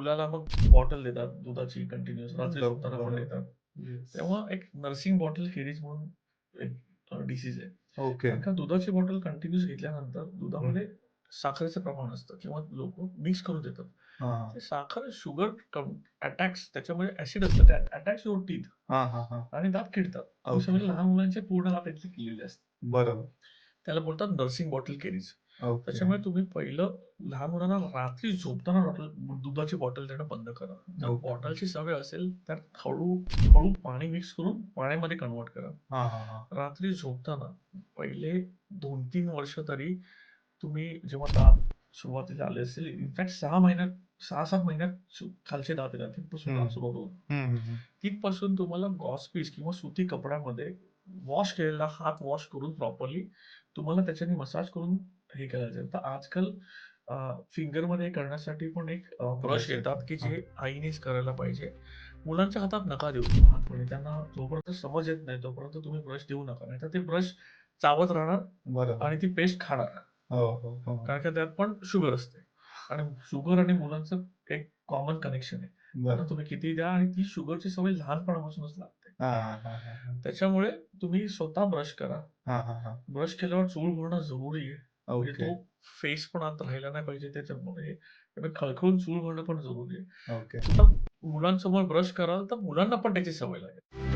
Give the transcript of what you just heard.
मुलाला मग बॉटल देतात दुधाची कंटिन्यूअस रात्री बरोबर, झोपताना पण बरोबर. देतात. येस. तेव्हा एक नर्सिंग बॉटल केरीज म्हणून एक डिसीज आहे. ओके. कारण का दुधाची बॉटल कंटिन्यूअस घेतल्यानंतर हं. दुधामध्ये साखरेचं प्रमाण असतं किंवा लोकं मिक्स करून देतात. हां, हां. ते साखर शुगर अटॅक्स त्याच्यामध्ये ॲसिड असतं त्यात अटॅक्स युअर टीथ हां, हां, हां. आणि दात किडतात. तुम्ही ओके. सगळे लहान मुलांचे पूर्ण दात इथे किडलेले असतात. बरोबर. त्याला बोलतात नर्सिंग बॉटल कॅरीज. ओके. त्याच्यामुळे तुम्ही पहिलं लहान मुलांना रात्री झोपताना दुधाची बॉटल देणं बंद करा. जर ओके. बॉटलची सवय असेल, तर हळू पाणी मिक्स करून पाण्यामध्ये कन्व्हर्ट करा. हां, हां, हां. रात्री झोपताना पहिले 2-3 वर्ष तरी तुम्ही जेव्हा दात सुरुवातीला आले असतील, इनफॅक्ट 6 महिन्यात 6-7 महिन्यात खालचे दात येतात. तिथपासून हं. दात सुरुवात होतो. हं, हं, हं. तिथपासून तुम्हाला गॉस पीस किंवा सुती कपड्यामध्ये वॉश केलेला हात वॉश करून प्रॉपरली तुम्हाला त्याच्याने मसाज करून हे करायचं. तर आजकाल फिंगरमध्ये करण्यासाठी पण एक ब्रश ब्रश येतात, येतो. की हां. जे आईनेच करायला पाहिजे. मुलांच्या हातात नका देऊ लहानपणी. त्यांना जोपर्यंत समज येत नाही, तोपर्यंत तुम्ही ब्रश देऊ नका. नाहीतर ते ब्रश चावत राहणार बरोबर. आणि ती पेस्ट खाणार. हो, हो, हो. कारण का त्यात पण शुगर असते आणि शुगर आणि मुलांचं एक कॉमन कनेक्शन आहे. त्यांना बरोबर. तुम्ही कितीही द्या आणि ती शुगरची सवय लहानपणापासूनच लागते. हां, हां, हां, हां, हां. त्याच्यामुळे तुम्ही स्वतः ब्रश करा. हां, हां, हां. ब्रश केल्यावर चूळ भरणं जरुरी आहे. म्हणजे ओके. तो फेस पण आत राहिला नाही पाहिजे त्याच्यामुळे. त्यामुळे खळखळून चूळ भरणं पण जरुरी आहे. ओके. स्वतः मुलांसमोर ब्रश कराल तर मुलांना पण त्याची सवय लागेल.